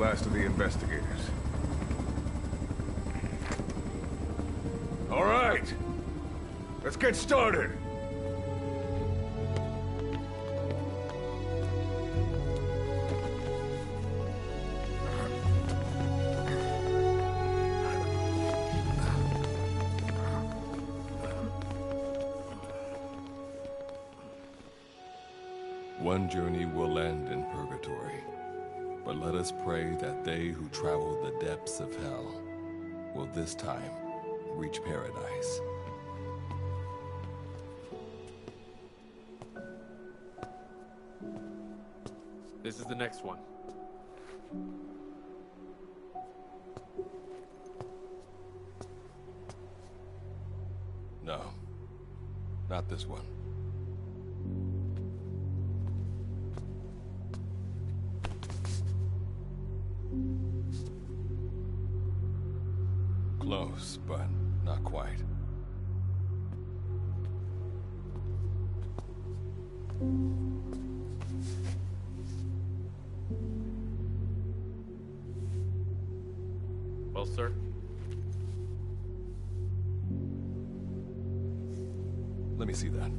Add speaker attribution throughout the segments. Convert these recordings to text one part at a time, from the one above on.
Speaker 1: last of the investigators. All right, let's get started.
Speaker 2: One journey will end in purgatory, but let us pray that they who travel the depths of hell will this time reach paradise.
Speaker 3: This is the next one.
Speaker 2: No, not this one. Close, but not quite.
Speaker 3: Well, sir?
Speaker 2: Let me see that.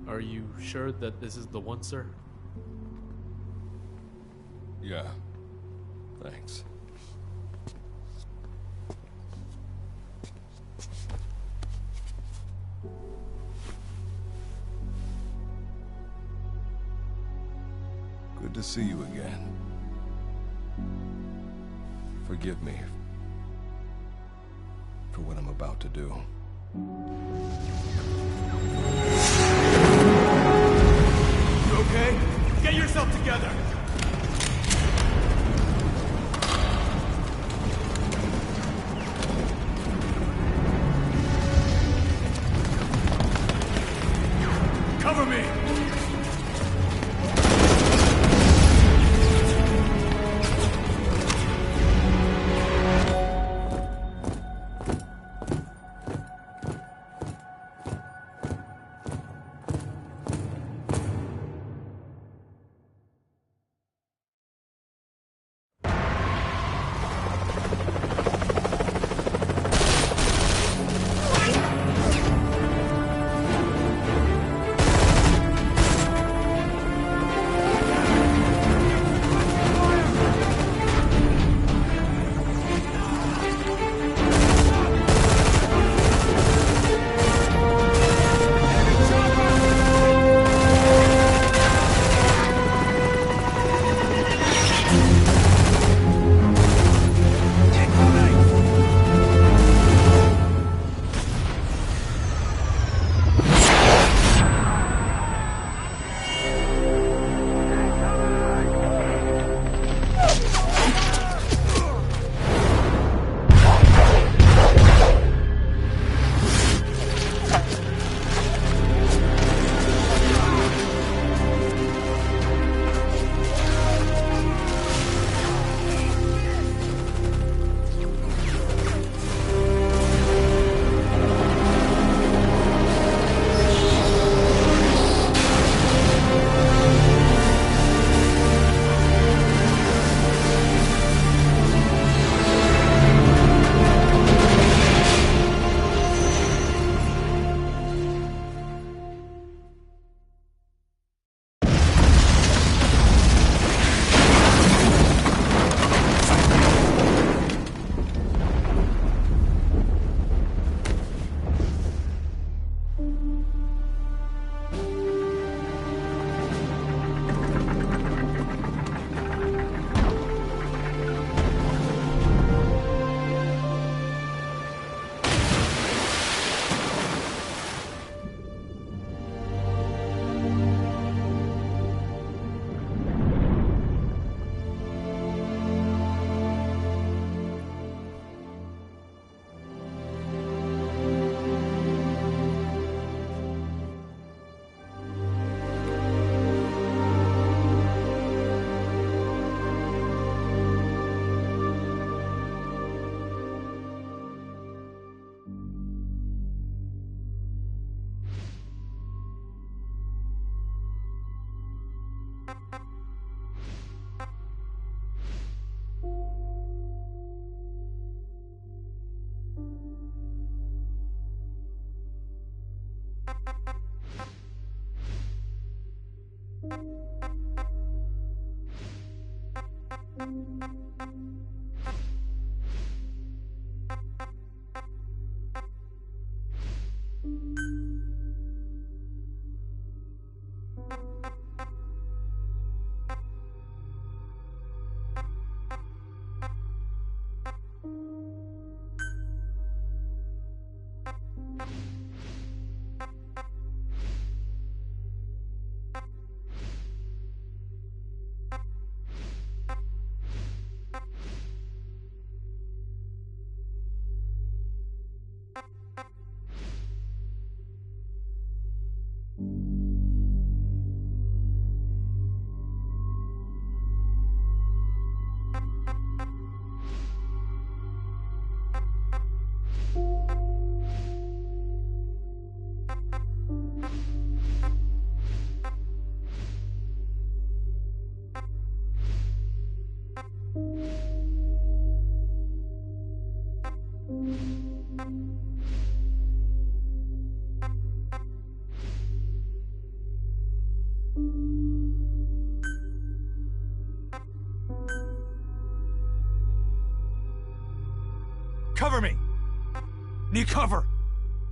Speaker 3: Are you sure that this is the one, sir?
Speaker 2: Yeah, thanks. Good to see you again. Forgive me for what I'm about to do.
Speaker 4: You okay? Get yourself together! Cover me! Cover me! Need cover!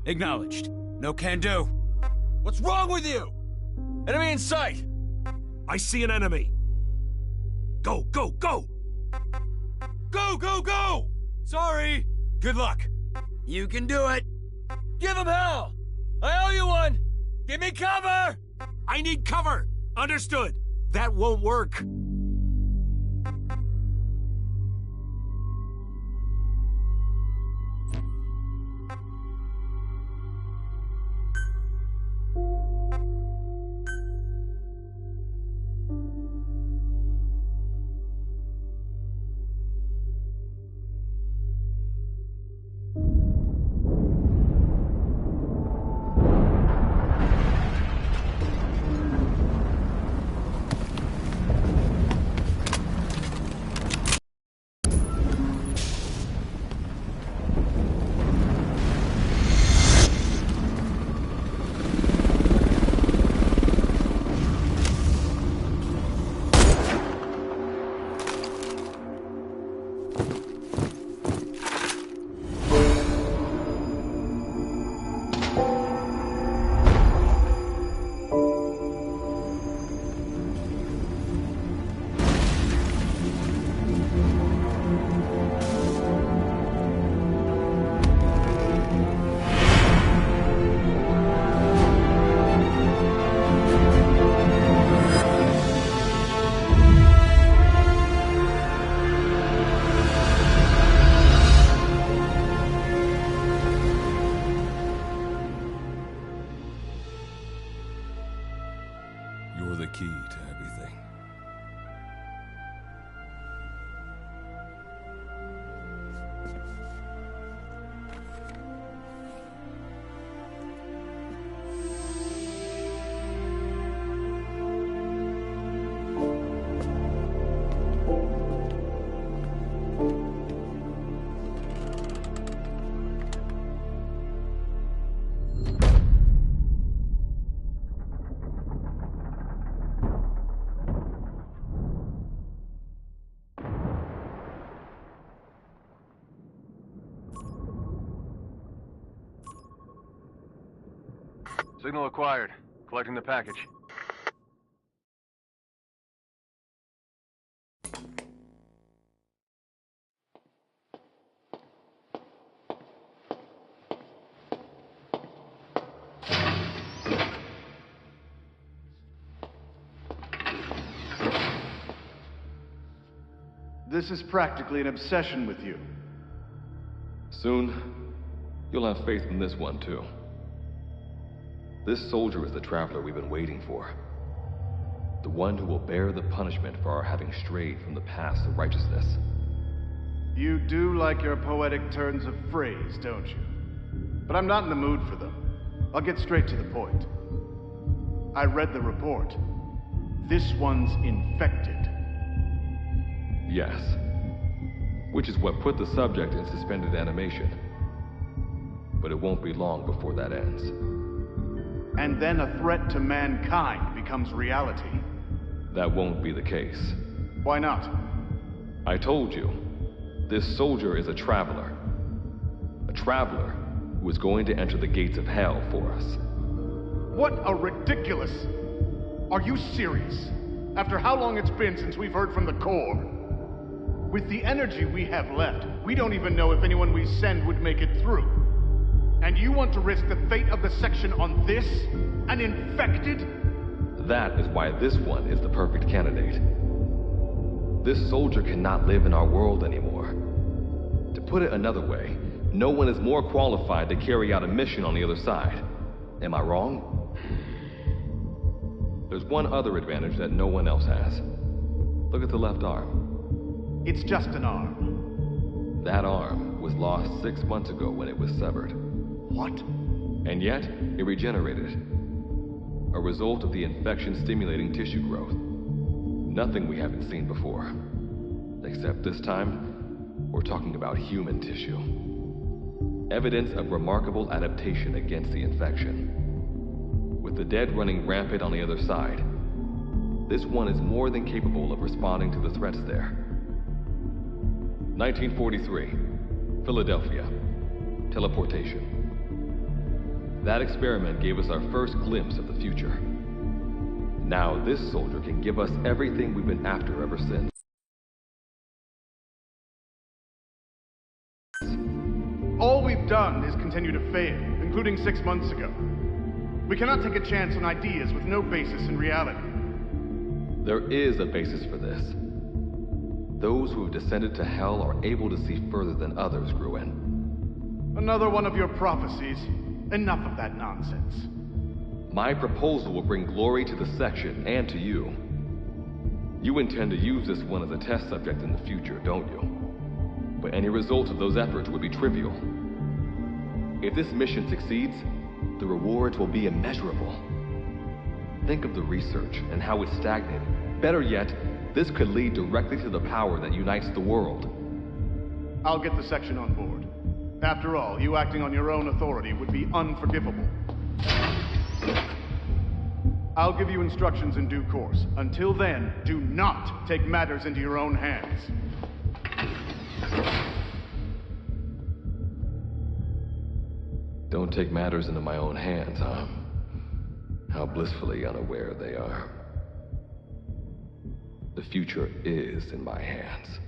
Speaker 4: Acknowledged. No can do.
Speaker 5: What's wrong with you? Enemy in sight!
Speaker 4: I see an enemy. Go, go, go! Go, go, go! Sorry! Good luck.
Speaker 5: You can do it! Give him hell! I owe you one! Give me cover!
Speaker 4: I need cover! Understood. That won't work.
Speaker 2: You're the key to everything.
Speaker 1: Signal acquired. Collecting the package.
Speaker 6: This is practically an obsession with you.
Speaker 7: Soon, you'll have faith in this one, too. This soldier is the traveler we've been waiting for. The one who will bear the punishment for our having strayed from the paths of righteousness.
Speaker 6: You do like your poetic turns of phrase, don't you? But I'm not in the mood for them. I'll get straight to the point. I read the report. This one's infected.
Speaker 7: Yes. Which is what put the subject in suspended animation. But it won't be long before that ends.
Speaker 6: And then a threat to mankind becomes reality.
Speaker 7: That won't be the case.
Speaker 6: Why not?
Speaker 7: I told you, this soldier is a traveler. A traveler who is going to enter the gates of hell for us.
Speaker 6: What a ridiculous... Are you serious? After how long it's been since we've heard from the Corps? With the energy we have left, we don't even know if anyone we send would make it through. And you want to risk the fate of the section on this? An infected?
Speaker 7: That is why this one is the perfect candidate. This soldier cannot live in our world anymore. To put it another way, no one is more qualified to carry out a mission on the other side. Am I wrong? There's one other advantage that no one else has. Look at the left arm.
Speaker 6: It's just an arm.
Speaker 7: That arm was lost 6 months ago when it was severed.
Speaker 6: What?
Speaker 7: And yet, it regenerated. A result of the infection-stimulating tissue growth. Nothing we haven't seen before. Except this time, we're talking about human tissue. Evidence of remarkable adaptation against the infection. With the dead running rampant on the other side, this one is more than capable of responding to the threats there. 1943, Philadelphia. Teleportation. That experiment gave us our first glimpse of the future. Now this soldier can give us everything we've been after ever since.
Speaker 6: All we've done is continue to fail, including 6 months ago. We cannot take a chance on ideas with no basis in reality.
Speaker 7: There is a basis for this. Those who have descended to hell are able to see further than others, Gruen.
Speaker 6: Another one of your prophecies. Enough of that nonsense.
Speaker 7: My proposal will bring glory to the section and to you. You intend to use this one as a test subject in the future, don't you? But any result of those efforts would be trivial. If this mission succeeds, the rewards will be immeasurable. Think of the research and how it's stagnated. Better yet, this could lead directly to the power that unites the world.
Speaker 6: I'll get the section on board. After all, you acting on your own authority would be unforgivable. I'll give you instructions in due course. Until then, do not take matters into your own hands.
Speaker 7: Don't take matters into my own hands, huh? How blissfully unaware they are. The future is in my hands.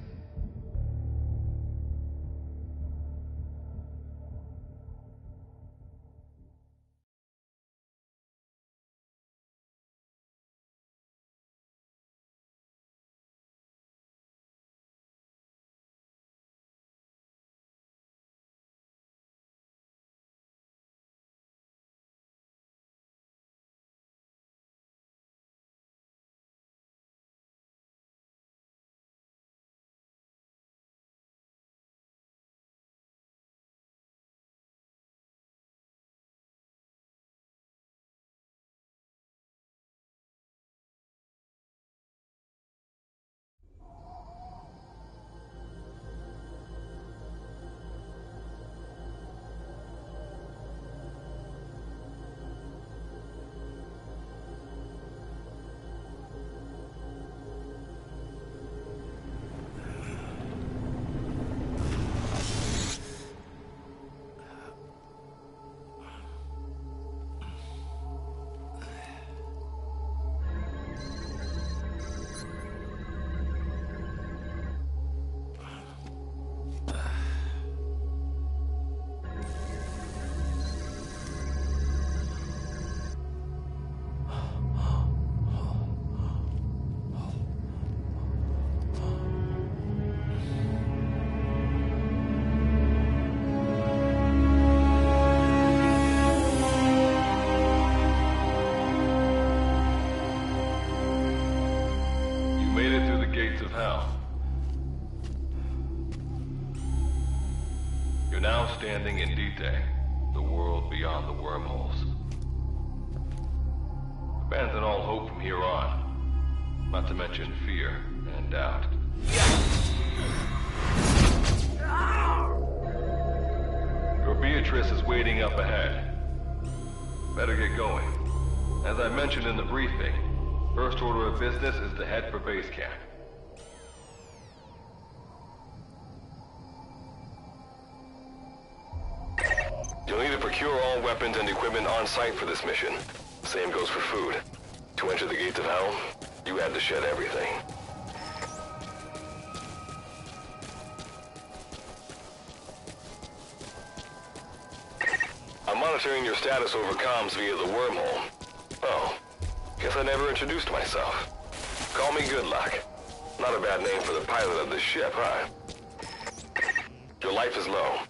Speaker 7: You're now standing in D-Day, the world beyond the wormholes. Abandon all hope from here on, not to mention fear and doubt. Your Beatrice is waiting up ahead. Better get going. As I mentioned in the briefing, first order of business is to head for base camp. You'll need to procure all weapons and equipment on site for this mission. Same goes for food. To enter the gates of hell, you had to shed everything. I'm monitoring your status over comms via the wormhole. Oh, guess I never introduced myself. Call me Good Luck. Not a bad name for the pilot of this ship, huh? Your life is low.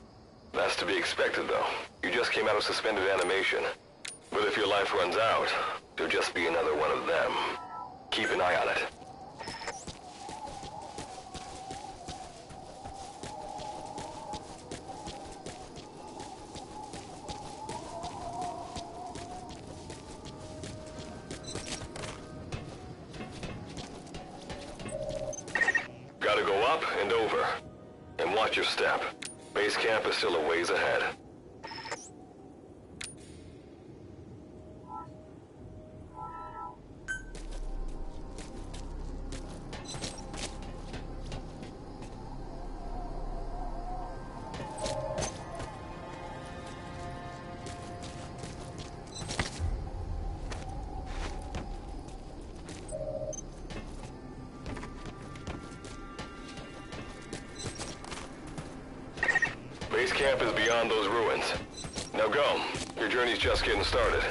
Speaker 7: That's to be expected, though. You just came out of suspended animation. But if your life runs out, there'll just be another one of them. Keep an eye on it. Gotta go up and over. And watch your step.
Speaker 8: Base camp is still a ways ahead. Base camp is beyond those ruins. Now go. Your journey's just getting started.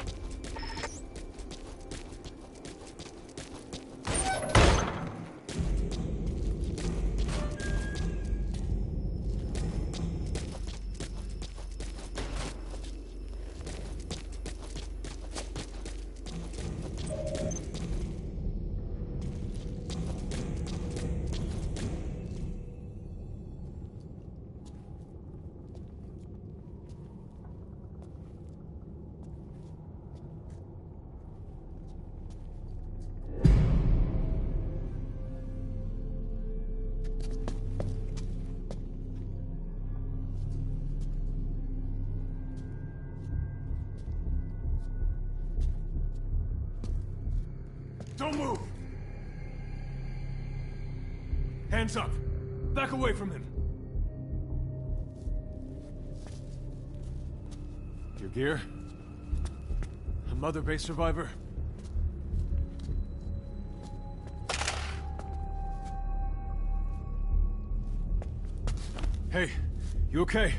Speaker 4: Don't move! Hands up! Back away from him! Your gear? A Mother Base survivor? Hey, you okay?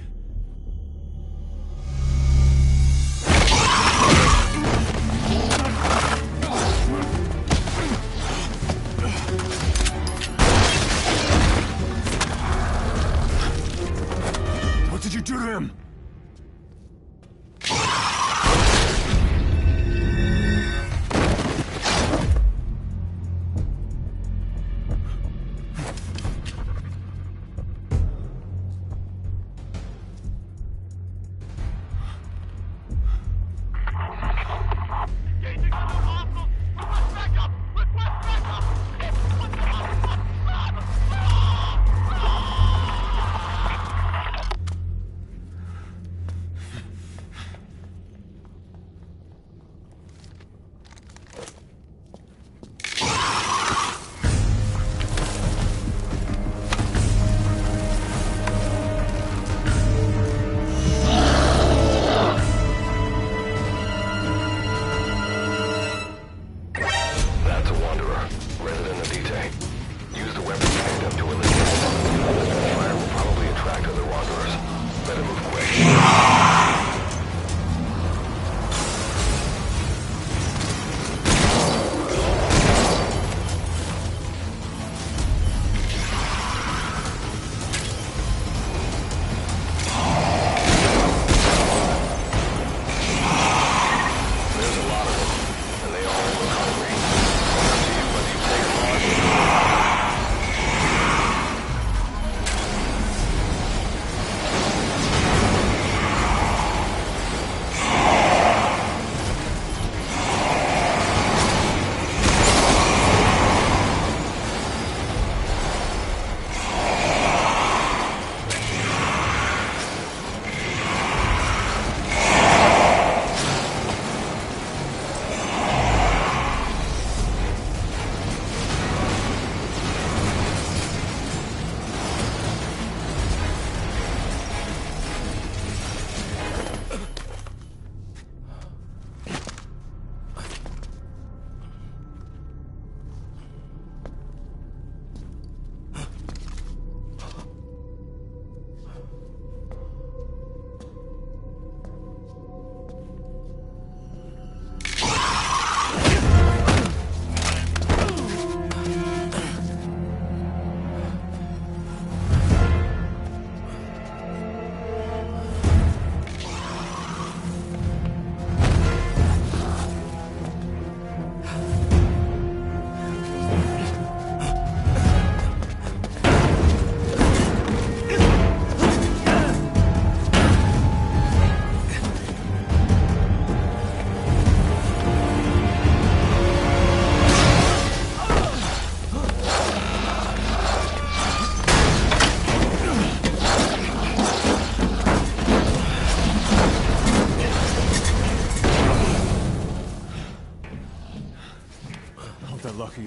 Speaker 4: What did you do to him?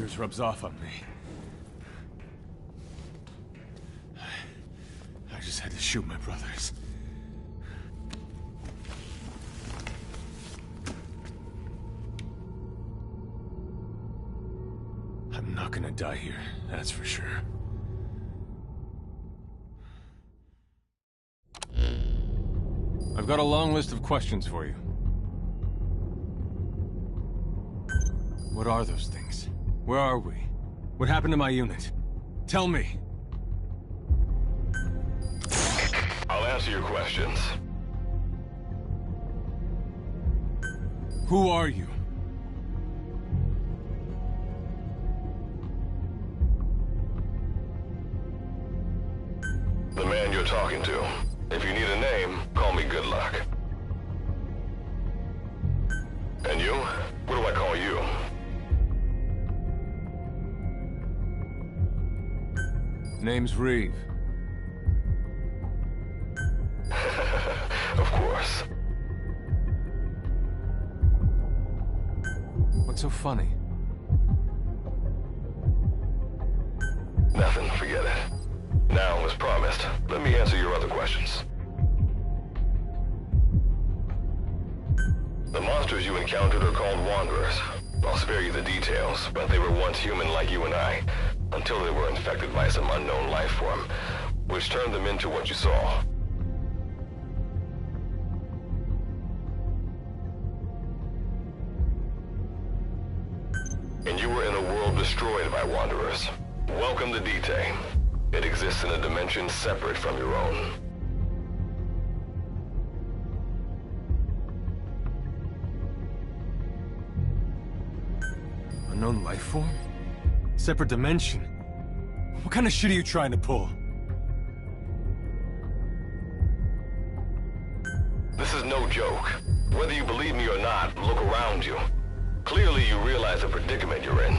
Speaker 4: yours rubs off on me. I just had to shoot my brothers. I'm not gonna die here, that's for sure.
Speaker 1: I've got a long list of questions for you.
Speaker 4: What are those things? Where are we? What happened to my unit? Tell me!
Speaker 8: I'll answer your questions.
Speaker 4: Who are you?
Speaker 8: The man you're talking to. If you need a name, call me Good Luck. And you? What do I call you?
Speaker 4: Name's Reeve.
Speaker 8: Of course.
Speaker 4: What's so funny?
Speaker 8: Nothing, forget it. Now, as promised, let me answer your other questions. The monsters you encountered are called Wanderers. I'll spare you the details, but they were once human like you and I, until they were infected by some unknown life form, which turned them into what you saw. And you were in a world destroyed by Wanderers. Welcome to D-Day. It exists in a dimension separate from your own.
Speaker 4: Unknown life form? Separate dimension? What kind of shit are you trying to pull?
Speaker 8: This is no joke. Whether you believe me or not, look around you. Clearly you realize the predicament you're in.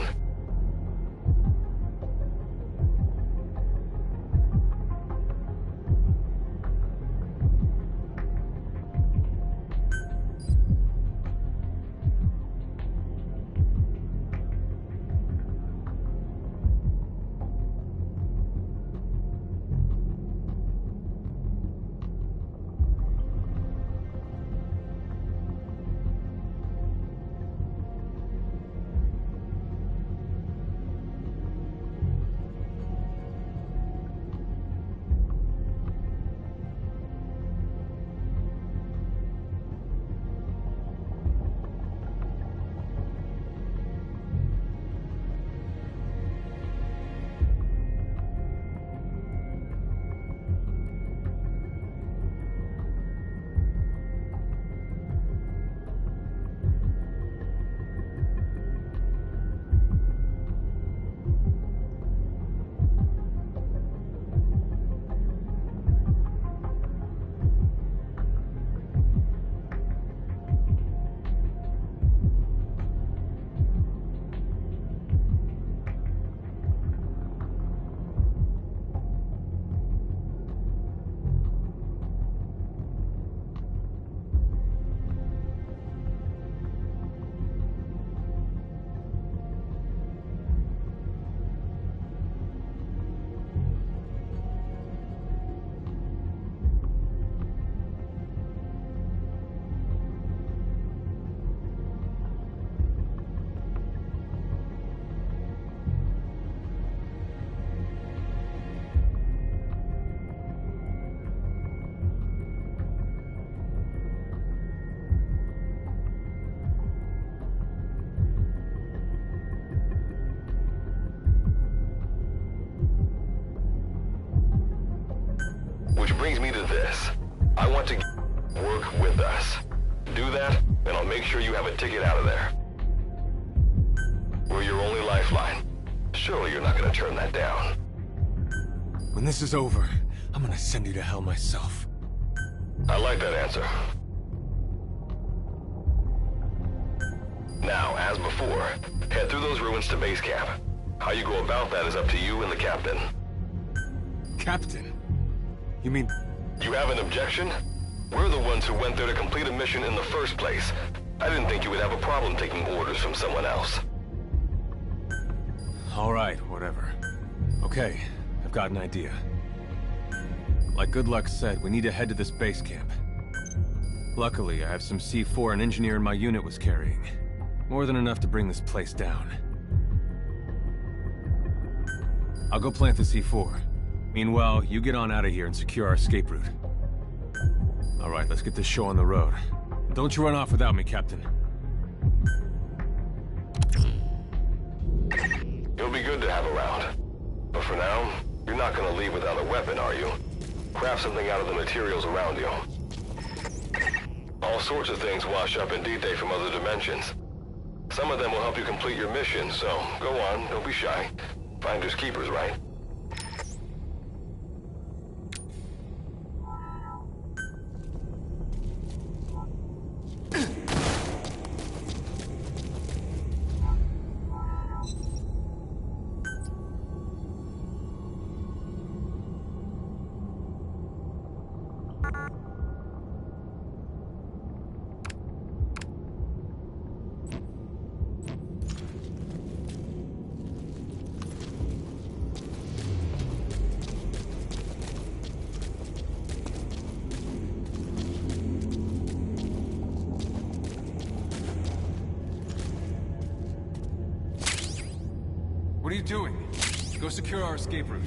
Speaker 8: Which brings me to this. I want to work with us. Do that, and I'll make sure you have a ticket out of there. We're your only lifeline. Surely you're not gonna turn that down.
Speaker 4: When this is over, I'm gonna send you to hell myself.
Speaker 8: I like that answer. Now, as before, head through those ruins to base camp. How you go about that is up to you and the captain.
Speaker 4: Captain? You mean...
Speaker 8: You have an objection? We're the ones who went there to complete a mission in the first place. I didn't think you would have a problem taking orders from someone else.
Speaker 1: All right, whatever. Okay, I've got an idea. Like Good Luck said, we need to head to this base camp. Luckily, I have some C4 an engineer in my unit was carrying. More than enough to bring this place down. I'll go plant the C4. Meanwhile, you get on out of here and secure our escape route. All right, let's get this show on the road. Don't you run off without me, Captain.
Speaker 8: You'll be good to have around. But for now, you're not gonna leave without a weapon, are you? Craft something out of the materials around you. All sorts of things wash up in D-Day from other dimensions. Some of them will help you complete your mission, so go on, don't be shy. Finders keepers, right?
Speaker 1: What are you doing? Go secure our escape route.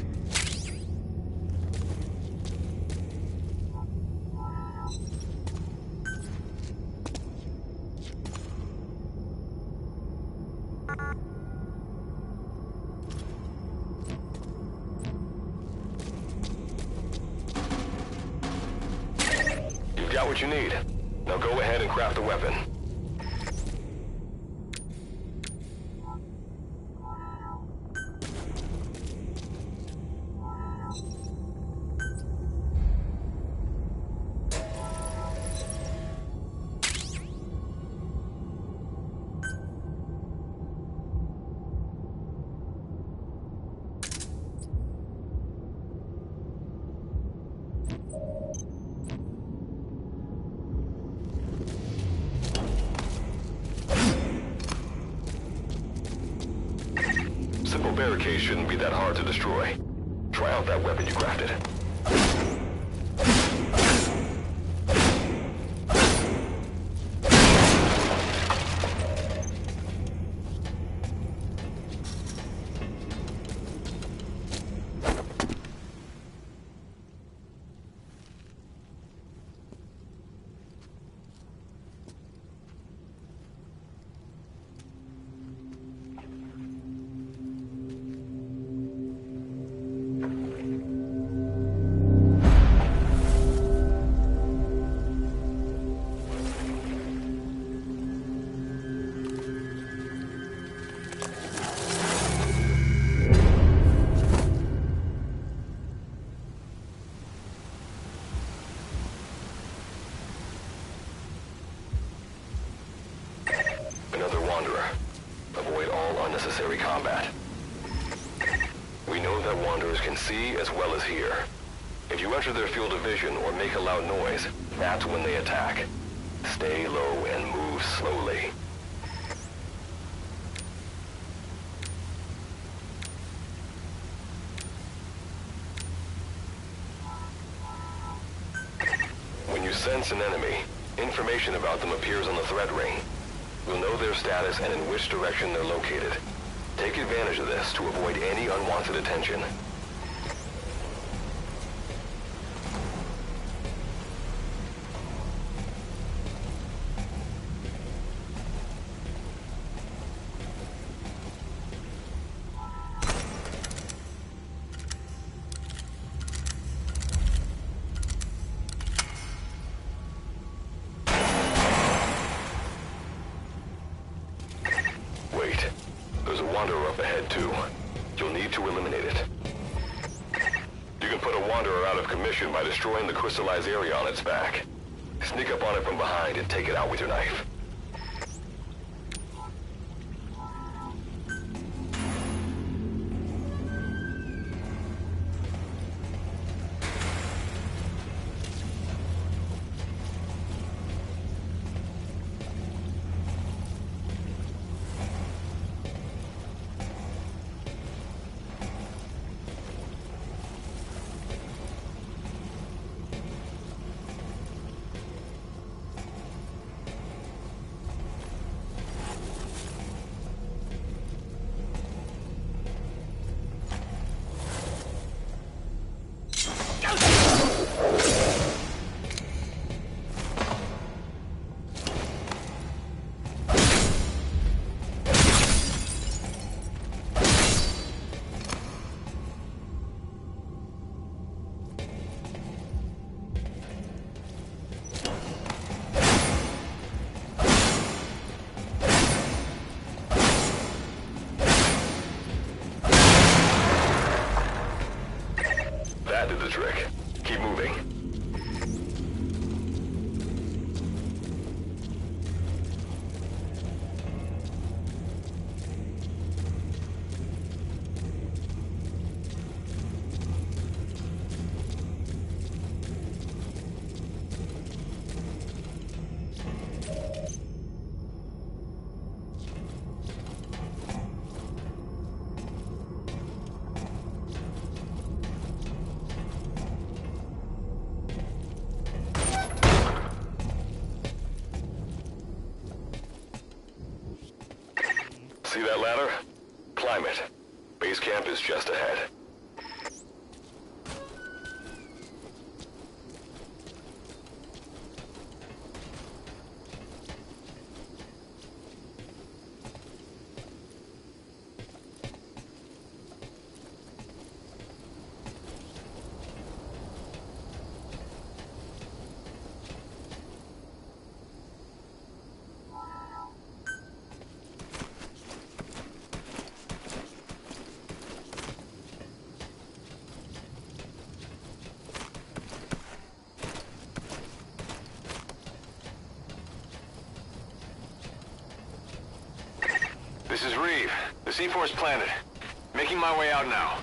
Speaker 8: You've got what you need. Now go ahead and craft a weapon. Simple barricade shouldn't be that hard to destroy. Try out that weapon you crafted. Another Wanderer. Avoid all unnecessary combat. We know that Wanderers can see as well as hear. If you enter their field of vision or make a loud noise, that's when they attack. Stay low and move slowly. When you sense an enemy, information about them appears on the threat ring. You'll know their status and in which direction they're located. Take advantage of this to avoid any unwanted attention. There's a Wanderer up ahead, too. You'll need to eliminate it. You can put a Wanderer out of commission by destroying the crystallized area on its back. Sneak up on it from behind and take it out with your knife. See that ladder? Climb it. Base camp is just ahead. This is Reeve. The C4's planted. Making my way out now.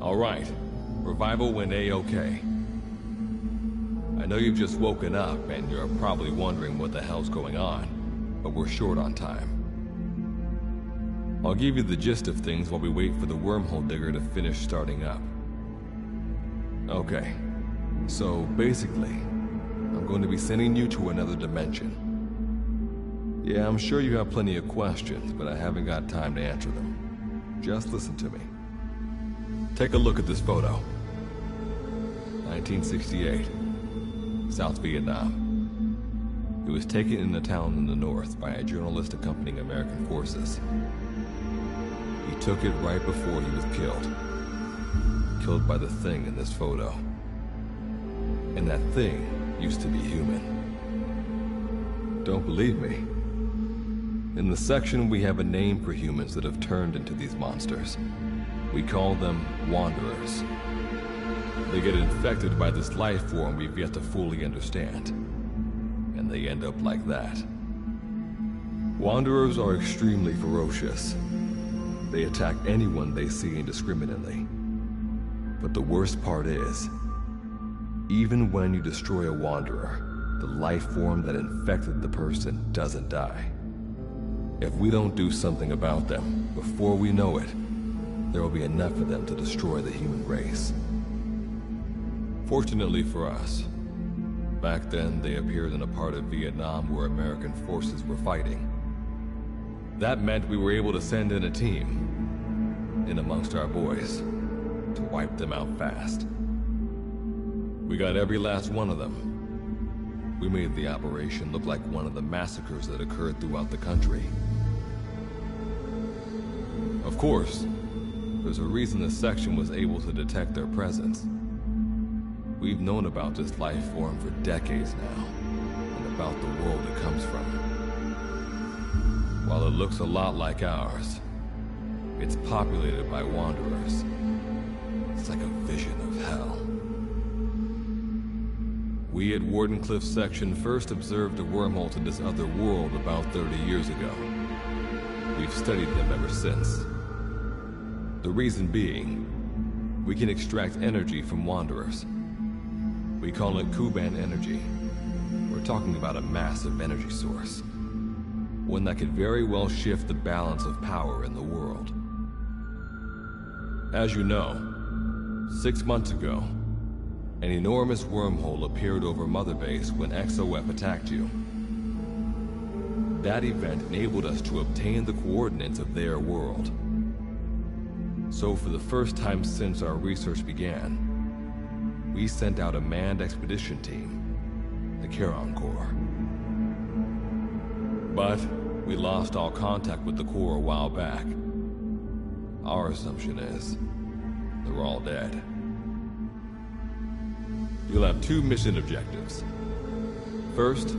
Speaker 2: All right. Revival went A-okay. I know you've just woken up and you're probably wondering what the hell's going on, but we're short on time. I'll give you the gist of things while we wait for the wormhole digger to finish starting up. Okay, so basically, I'm going to be sending you to another dimension. Yeah, I'm sure you have plenty of questions, but I haven't got time to answer them. Just listen to me. Take a look at this photo. 1968, South Vietnam. It was taken in a town in the north by a journalist accompanying American forces. He took it right before he was killed. Killed by the thing in this photo. And that thing used to be human. Don't believe me? In the section, we have a name for humans that have turned into these monsters. We call them Wanderers. They get infected by this life form we've yet to fully understand. And they end up like that. Wanderers are extremely ferocious. They attack anyone they see indiscriminately. But the worst part is, even when you destroy a Wanderer, the life form that infected the person doesn't die. If we don't do something about them, before we know it, there will be enough of them to destroy the human race. Fortunately for us, back then they appeared in a part of Vietnam where American forces were fighting. That meant we were able to send in a team, in amongst our boys, to wipe them out fast. We got every last one of them. We made the operation look like one of the massacres that occurred throughout the country. Of course, there's a reason this section was able to detect their presence. We've known about this life form for decades now, and about the world it comes from. While it looks a lot like ours, it's populated by Wanderers. It's like a vision of hell. We at Wardenclyffe section first observed a wormhole to this other world about 30 years ago. We've studied them ever since. The reason being, we can extract energy from Wanderers. We call it Kuban energy. We're talking about a massive energy source. One that could very well shift the balance of power in the world. As you know, 6 months ago, an enormous wormhole appeared over Mother Base when XOF attacked you. That event enabled us to obtain the coordinates of their world. So for the first time since our research began, we sent out a manned expedition team, the Charon Corps. But we lost all contact with the Corps a while back. Our assumption is, they're all dead. You'll have 2 mission objectives. First,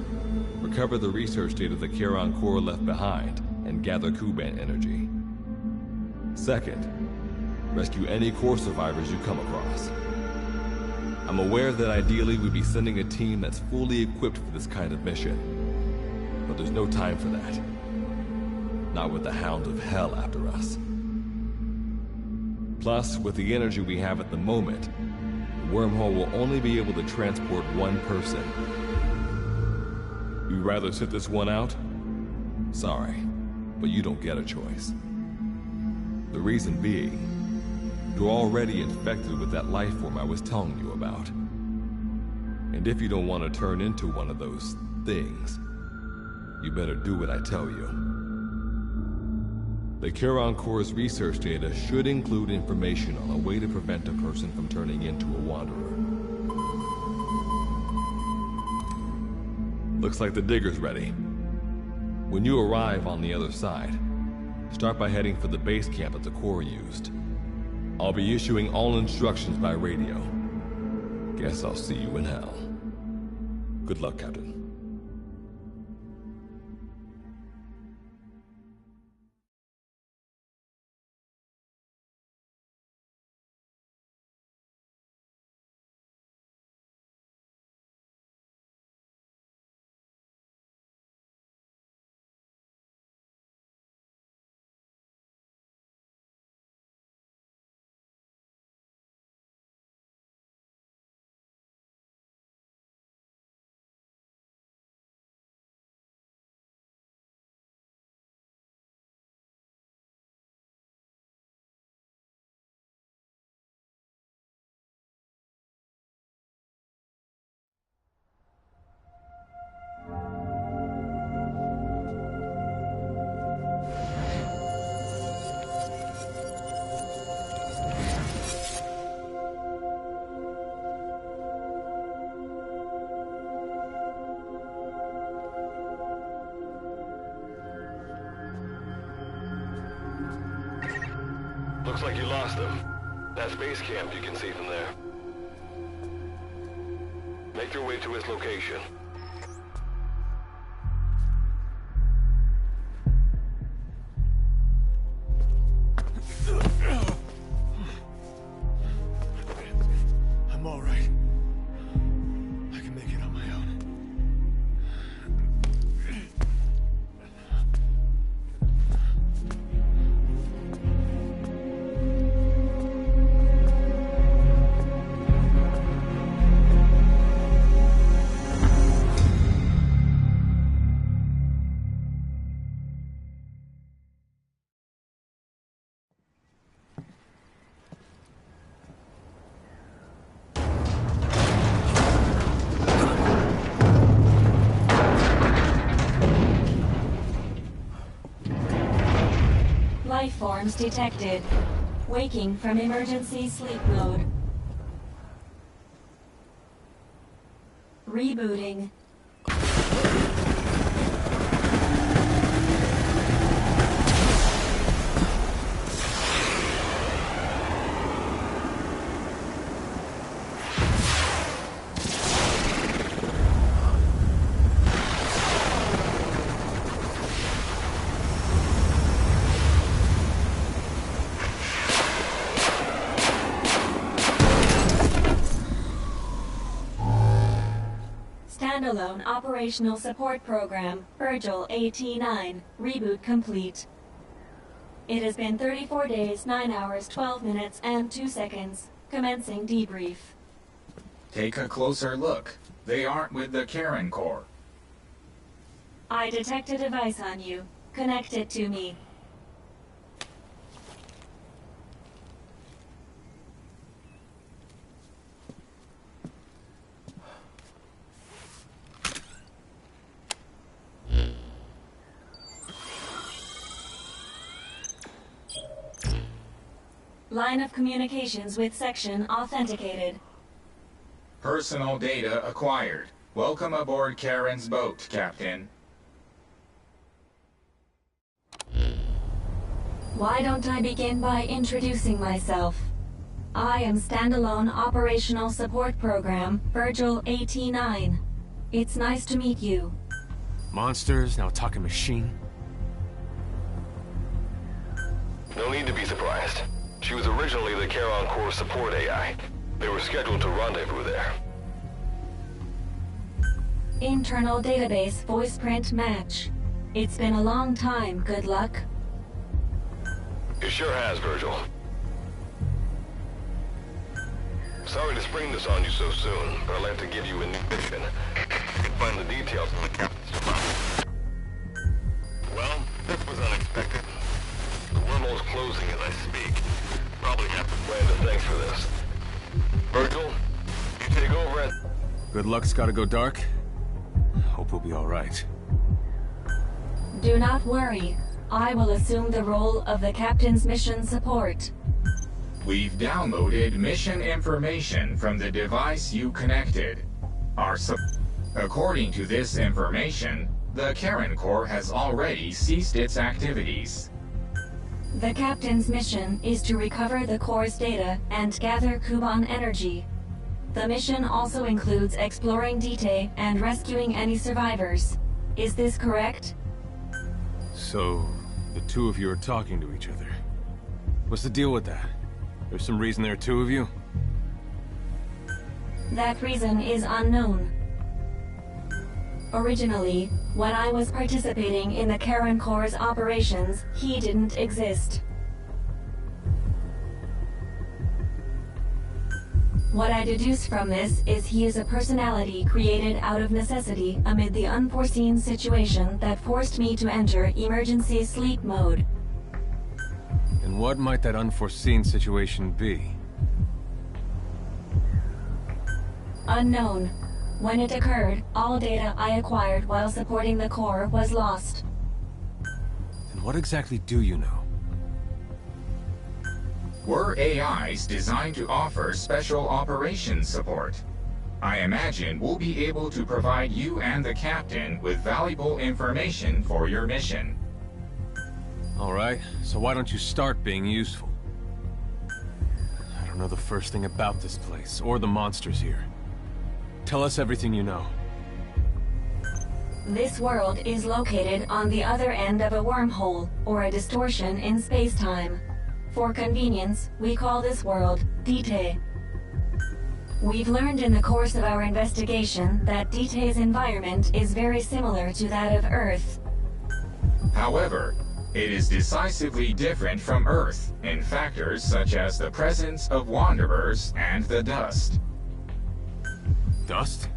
Speaker 2: recover the research data the Charon Corps left behind and gather Kuban energy. Second, rescue any Corps survivors you come across. I'm aware that ideally we'd be sending a team that's fully equipped for this kind of mission. But there's no time for that. Not with the Hound of Hell after us. Plus, with the energy we have at the moment, the wormhole will only be able to transport one person. You'd rather sit this one out? Sorry, but you don't get a choice. The reason being, you're already infected with that life form I was telling you about. And if you don't want to turn into one of those things, you better do what I tell you. The Charon Corps' research data should include information on a way to prevent a person from turning into a Wanderer. Looks like the digger's ready. When you arrive on the other side, start by heading for the base camp that the Corps used. I'll be issuing all instructions by radio. Guess I'll see you in hell. Good luck, Captain.
Speaker 8: Looks like you lost them. That's base camp you can see from there. Make your way to his location.
Speaker 5: I'm all right. I can make it on my own.
Speaker 9: Life forms detected. Waking from emergency sleep mode. Rebooting. Standalone Operational Support Program, Virgil AT-9, reboot complete. It has been 34 days, 9 hours, 12 minutes, and 2 seconds. Commencing debrief.
Speaker 10: Take a closer look. They aren't with the Karen Corps.
Speaker 9: I detect a device on you. Connect it to me. Line of communications with section authenticated.
Speaker 10: Personal data acquired. Welcome aboard Karen's boat, Captain.
Speaker 9: Why don't I begin by introducing myself? I am Standalone Operational Support Program, Virgil AT-9. It's nice to meet you.
Speaker 1: Monsters, now a talking machine.
Speaker 8: No need to be surprised. She was originally the Charon Corps support AI. They were scheduled to rendezvous there.
Speaker 9: Internal database voice print match. It's been a long time, good luck.
Speaker 8: It sure has, Virgil. Sorry to spring this on you so soon, but I'll have to give you a new mission. You can find the details in the captain's file. Well, this was unexpected. The wormhole's closing as I speak. Probably have to plan to thanks for this. Virgil, you take over and...
Speaker 1: Good luck's gotta go dark. Hope we'll be alright.
Speaker 9: Do not worry. I will assume the role of the captain's mission support.
Speaker 10: We've downloaded mission information from the device you connected. According to this information, the Karen Corps has already ceased its activities.
Speaker 9: The captain's mission is to recover the Corps' data and gather Kuban energy. The mission also includes exploring Dite and rescuing any survivors. Is this correct?
Speaker 1: So, the two of you are talking to each other. What's the deal with that? There's some reason there are two of you?
Speaker 9: That reason is unknown. Originally, when I was participating in the Karen Corps' operations, he didn't exist. What I deduce from this is he is a personality created out of necessity amid the unforeseen situation that forced me to enter emergency sleep mode.
Speaker 1: And what might that unforeseen situation be?
Speaker 9: Unknown. When it occurred, all data I acquired while supporting the Corps was lost.
Speaker 1: And what exactly do you know?
Speaker 10: We're AIs designed to offer special operations support. I imagine we'll be able to provide you and the captain with valuable information for your mission.
Speaker 1: Alright, so why don't you start being useful? don't know the first thing about this place, or the monsters here. Tell us everything you know.
Speaker 9: This world is located on the other end of a wormhole, or a distortion in space-time. For convenience, we call this world Dite. We've learned in the course of our investigation that Dite's environment is very similar to that of Earth.
Speaker 10: However, it is decisively different from Earth in factors such as the presence of wanderers and the dust.
Speaker 1: Dust?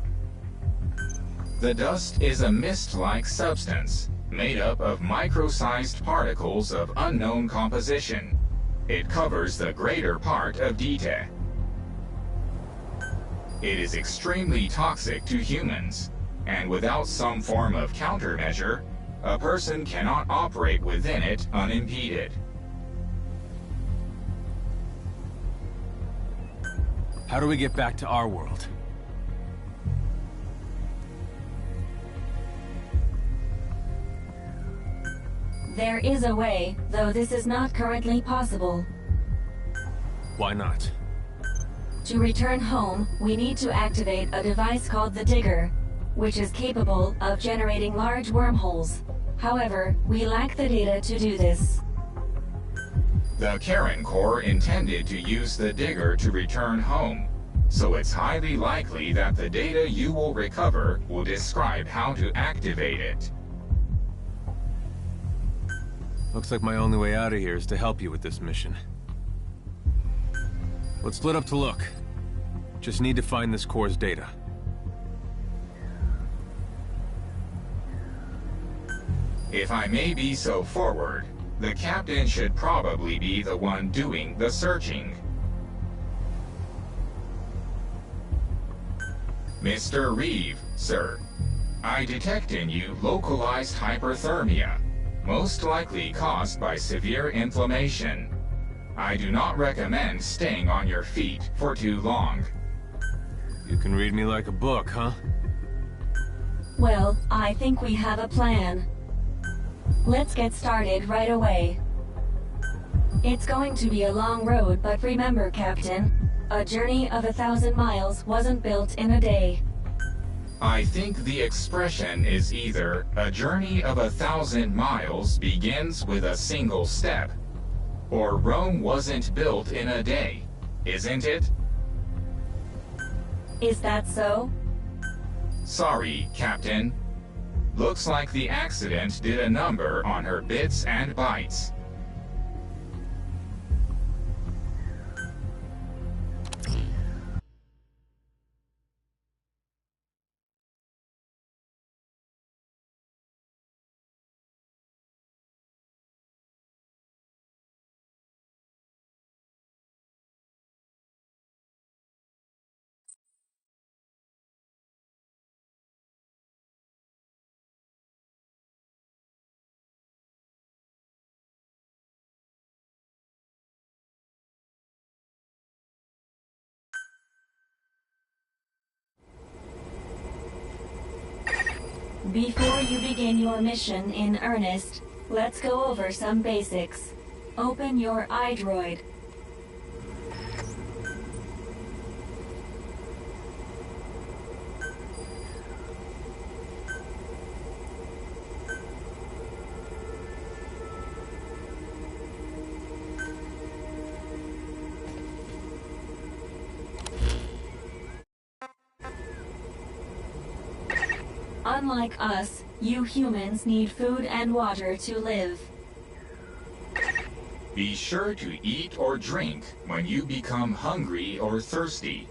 Speaker 10: The dust is a mist-like substance made up of micro-sized particles of unknown composition. It covers the greater part of Dite. It is extremely toxic to humans, and without some form of countermeasure, a person cannot operate within it unimpeded.
Speaker 1: How do we get back to our world?
Speaker 9: There is a way, though this is not currently possible.
Speaker 1: Why not?
Speaker 9: To return home, we need to activate a device called the Digger, which is capable of generating large wormholes. However, we lack the data to do this.
Speaker 10: The Karen Corps intended to use the Digger to return home, so it's highly likely that the data you will recover will describe how to activate it.
Speaker 1: Looks like my only way out of here is to help you with this mission. Let's split up to look. Just need to find this Corps' data.
Speaker 10: If I may be so forward, the captain should probably be the one doing the searching. Mr. Reeve, sir, I detect in you localized hyperthermia, most likely caused by severe inflammation. I do not recommend staying on your feet for too long.
Speaker 1: You can read me like a book, huh?
Speaker 9: Well, I think we have a plan. Let's get started right away. It's going to be a long road, but remember, Captain, a journey of 1,000 miles wasn't built in a day.
Speaker 10: I think the expression is either a journey of 1,000 miles begins with a single step, or Rome wasn't built in a day, isn't it?
Speaker 9: Is that so?
Speaker 10: Sorry, Captain. Looks like the accident did a number on her bits and bytes.
Speaker 9: Before you begin your mission in earnest, let's go over some basics. Open your iDroid. Unlike us, you humans need food and water to live.
Speaker 10: Be sure to eat or drink when you become hungry or thirsty.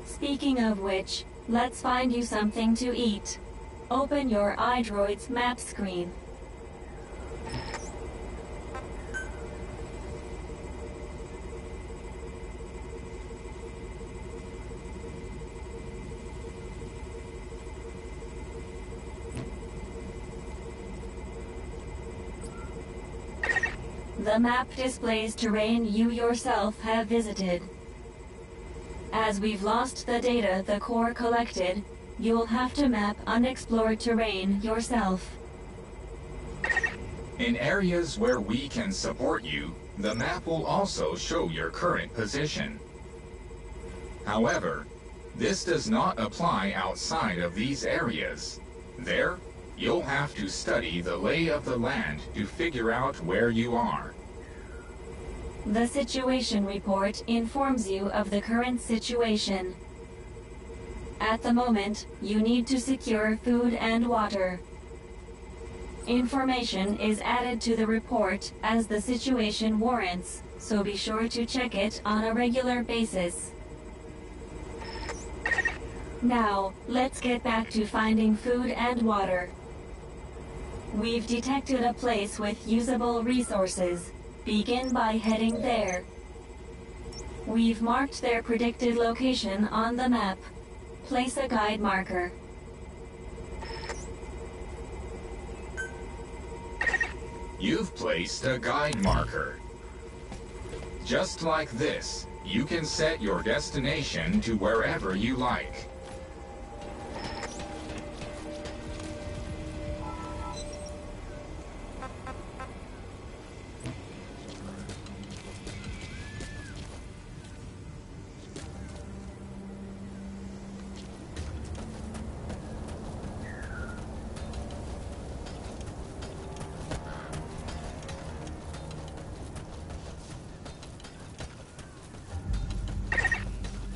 Speaker 9: Speaking of which, let's find you something to eat. Open your iDroid's map screen. The map displays terrain you yourself have visited. As we've lost the data the Corps collected, You'll have to map unexplored terrain yourself.
Speaker 10: In areas where we can support you, the map will also show your current position. However, this does not apply outside of these areas. There, you'll have to study the lay of the land to figure out where you are.
Speaker 9: The situation report informs you of the current situation. At the moment, you need to secure food and water. Information is added to the report as the situation warrants, so be sure to check it on a regular basis. Now, let's get back to finding food and water. We've detected a place with usable resources. Begin by heading there. We've marked their predicted location on the map. Place a guide marker.
Speaker 10: You've placed a guide marker. Just like this, you can set your destination to wherever you like.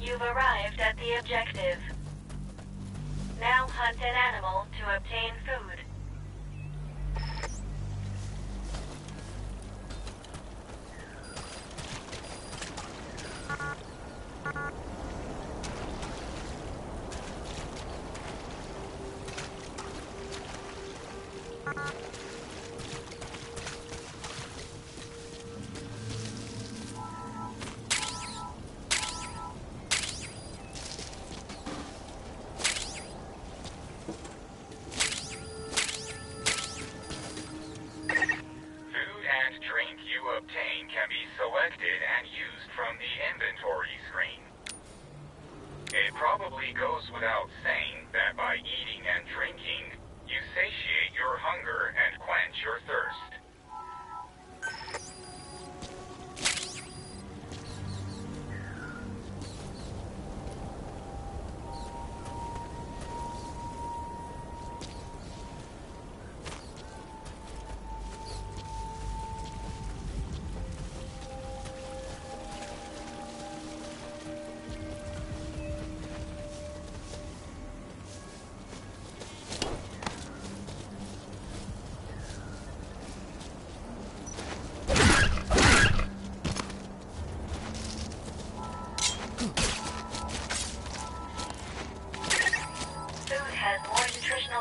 Speaker 9: You've arrived at the objective. Now hunt an animal to obtain food.
Speaker 10: Selected and used from the inventory screen. It probably goes without saying that by eating and drinking, you satiate your hunger and quench your thirst.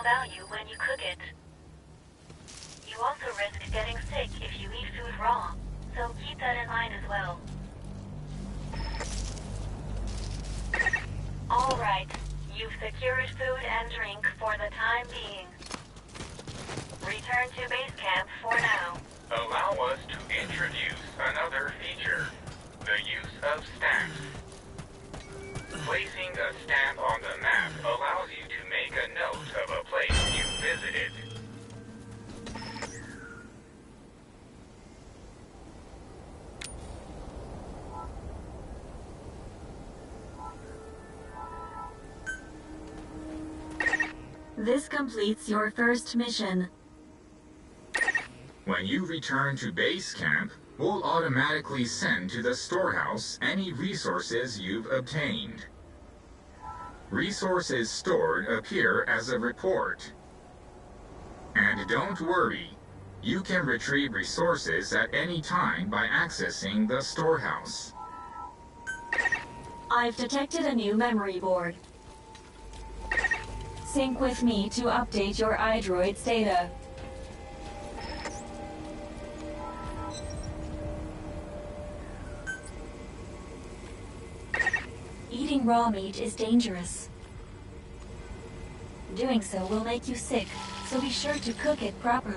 Speaker 9: Value when you cook it. You also risk getting sick if you eat food raw, so keep that in mind as well. Alright, you've secured food and drink for the time being. Return to base camp for now.
Speaker 10: Allow us to introduce another feature, the use of stamps. Placing a stamp on the map allows you to make a note of a place you visited.
Speaker 9: This completes your first mission.
Speaker 10: When you return to base camp, we'll automatically send to the storehouse any resources you've obtained. Resources stored appear as a report. And don't worry, you can retrieve resources at any time by accessing the storehouse.
Speaker 9: I've detected a new memory board. Sync with me to update your iDroid's data. Eating raw meat is dangerous. Doing so will make you sick, so be sure to cook it properly.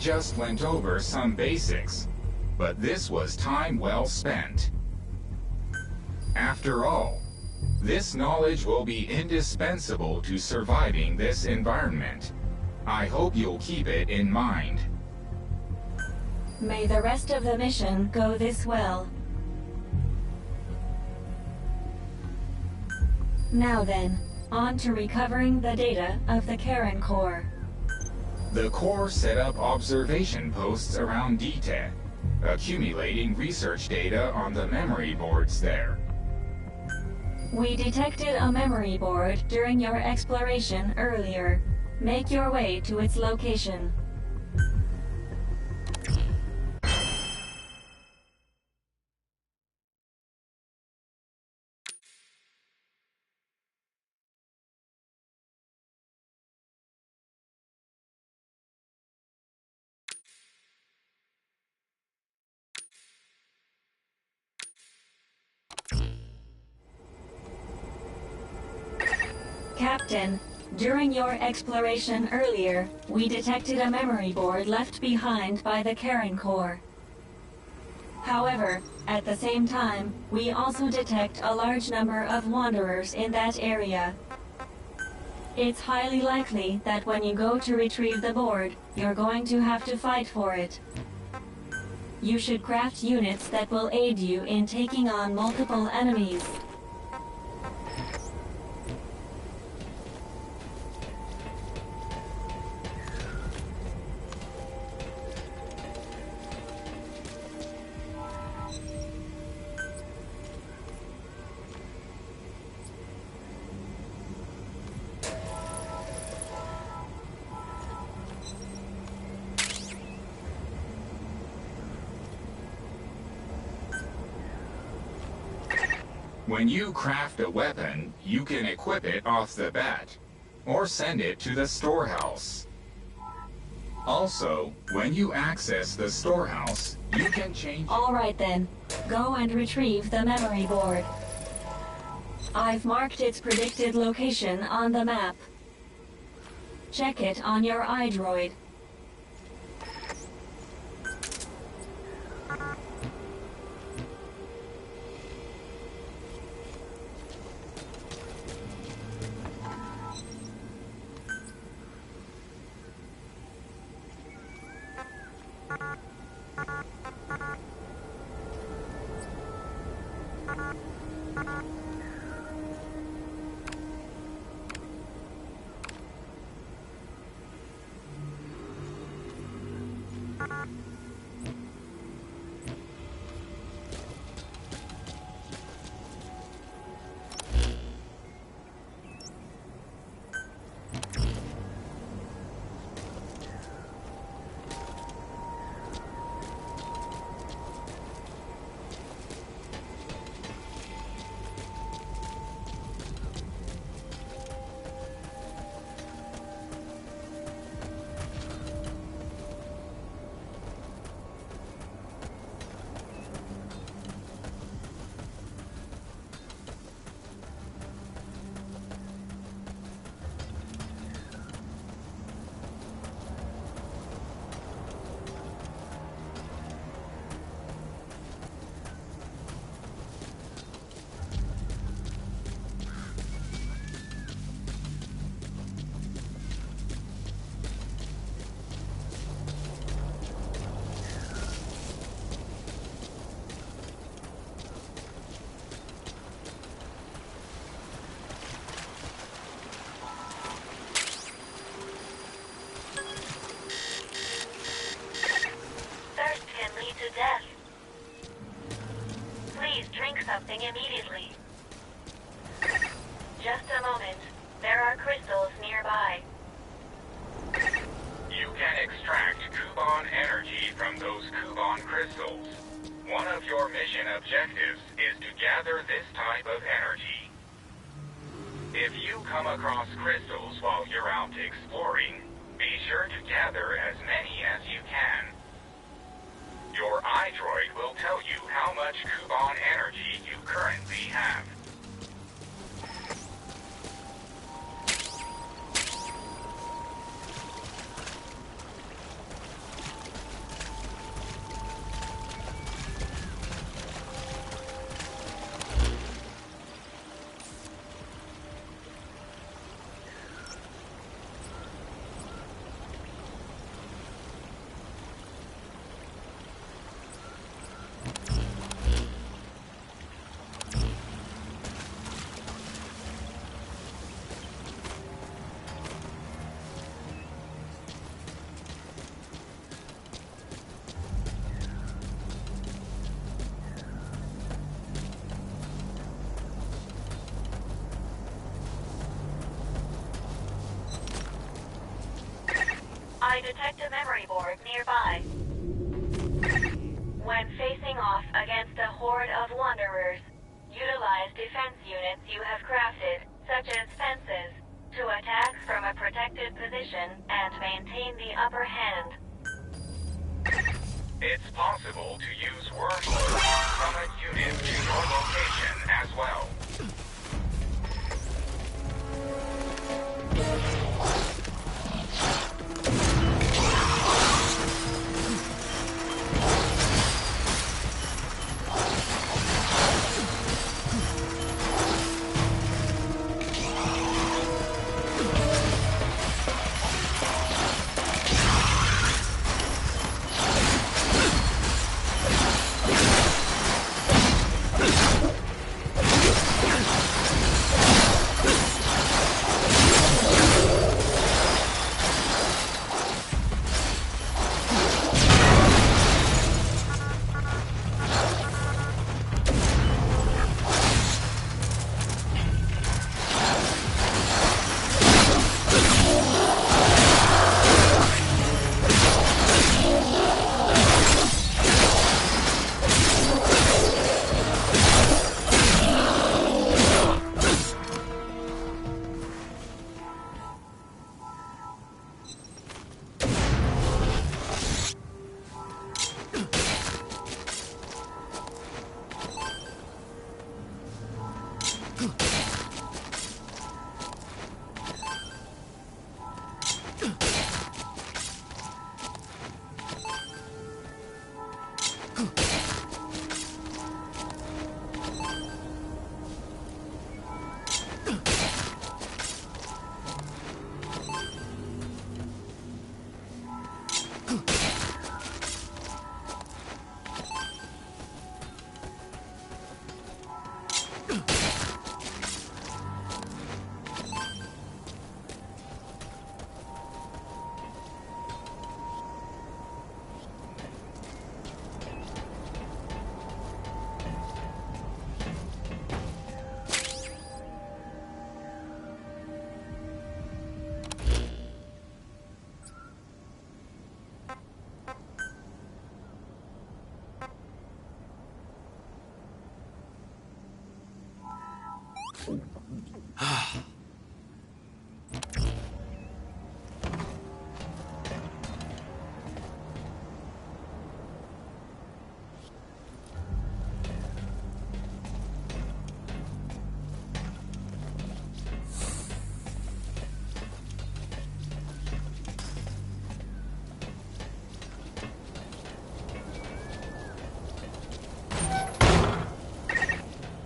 Speaker 10: just went over some basics, but this was time well spent. After all, this knowledge will be indispensable to surviving this environment. I hope you'll keep it in mind.
Speaker 9: May the rest of the mission go this well. Now then, on to recovering the data of the Karen Core.
Speaker 10: The Corps set up observation posts around DTE, accumulating research data on the memory boards there.
Speaker 9: We detected a memory board during your exploration earlier. Make your way to its location. Captain, during your exploration earlier, we detected a memory board left behind by the Karen Core. However, at the same time, we also detect a large number of wanderers in that area. It's highly likely that when you go to retrieve the board, you're going to have to fight for it. You should craft units that will aid you in taking on multiple enemies.
Speaker 10: When you craft a weapon, you can equip it off the bat, or send it to the storehouse. Also, when you access the storehouse, you can change...
Speaker 9: All right then, go and retrieve the memory board. I've marked its predicted location on the map. Check it on your iDroid.
Speaker 11: Something immediately. Just a moment. There are crystals nearby.
Speaker 10: You can extract Kuban energy from those Kuban crystals. One of your mission objectives is to gather this type of energy. If you come across crystals while you're out exploring, be sure to gather as many as you can. Your iDroid will tell you how much Kuban energy you currently have.
Speaker 11: detect a memory board nearby. When facing off against a horde of wanderers, utilize defense units you have crafted, such as fences, to attack from a protected position and maintain the upper hand.
Speaker 10: It's possible to use wormholes from a unit to your location as well.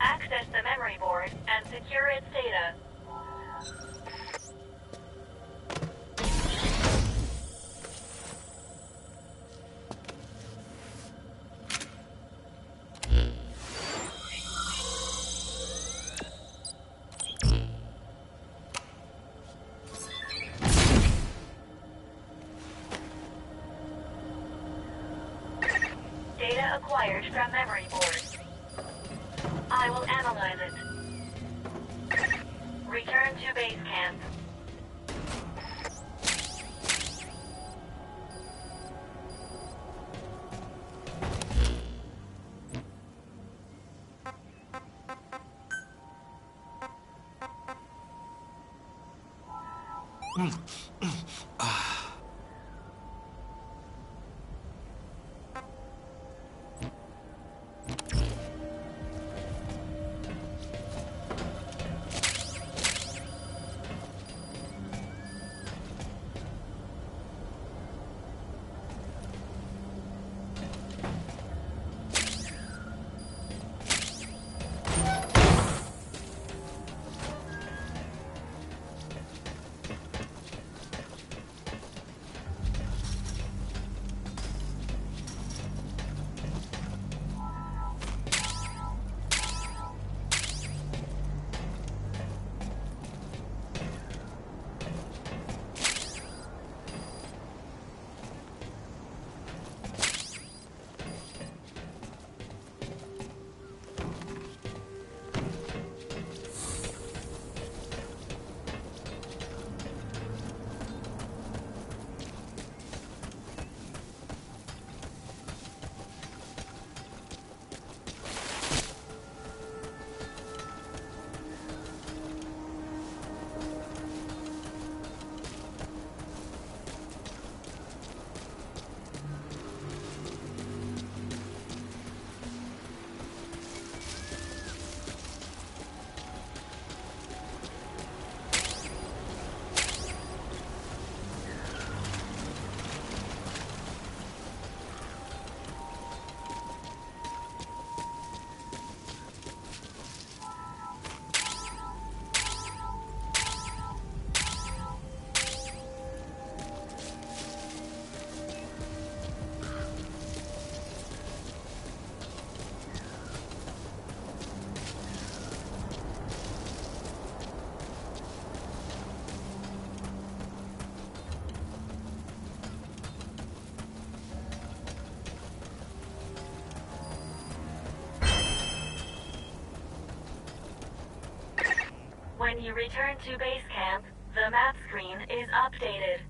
Speaker 11: Access the memory board and secure its data. Data acquired from memory board. I will analyze it. Return to base camp. When you return to base camp, the map screen is updated.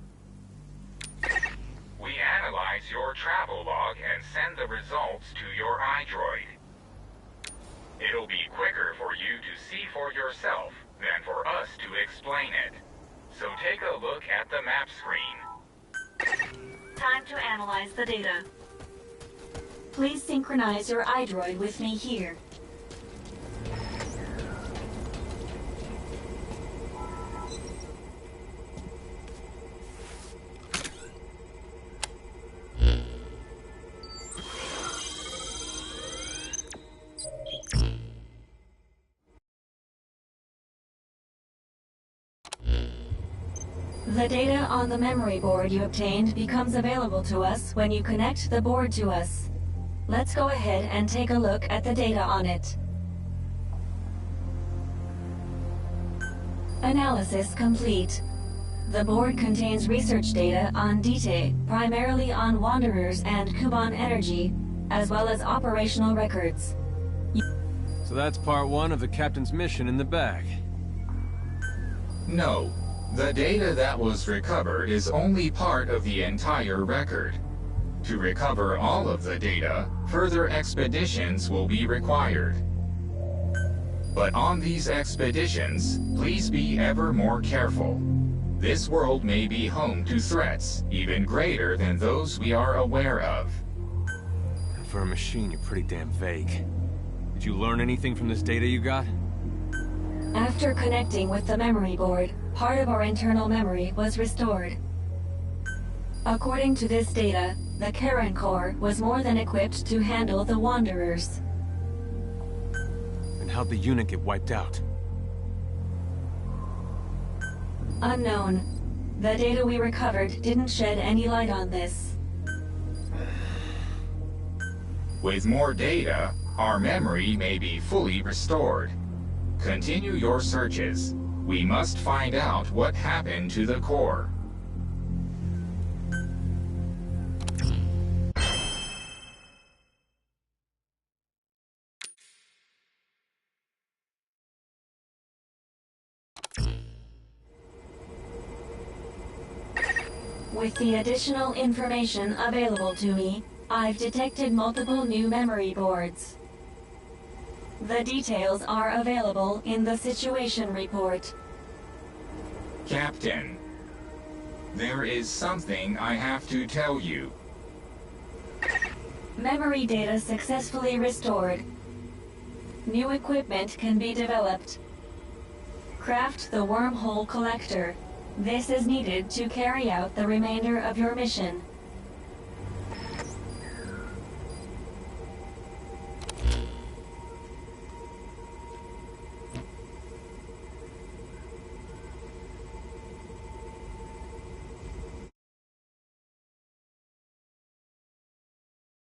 Speaker 10: We analyze your travel log and send the results to your iDroid. It'll be quicker for you to see for yourself than for us to explain it. So take a look at the map screen.
Speaker 9: Time to analyze the data. Please synchronize your iDroid with me here. The data on the memory board you obtained becomes available to us when you connect the board to us. Let's go ahead and take a look at the data on it. Analysis complete. The board contains research data on Dite, primarily on Wanderers and Kuban Energy, as well as operational records.
Speaker 1: So that's part one of the captain's mission in the bag.
Speaker 10: No. The data that was recovered is only part of the entire record. To recover all of the data, further expeditions will be required. But on these expeditions, please be ever more careful. This world may be home to threats even greater than those we are aware of.
Speaker 1: For a machine, you're pretty damn vague. Did you learn anything from this data you got?
Speaker 9: After connecting with the memory board, part of our internal memory was restored. According to this data, the Karen core was more than equipped to handle the Wanderers.
Speaker 1: And how'd the unit get wiped out?
Speaker 9: Unknown. The data we recovered didn't shed any light on this.
Speaker 10: With more data, our memory may be fully restored. Continue your searches. We must find out what happened to the core.
Speaker 9: With the additional information available to me, I've detected multiple new memory boards. The details are available in the situation report.
Speaker 10: Captain, there is something I have to tell you.
Speaker 9: Memory data successfully restored. New equipment can be developed. Craft the wormhole collector. This is needed to carry out the remainder of your mission.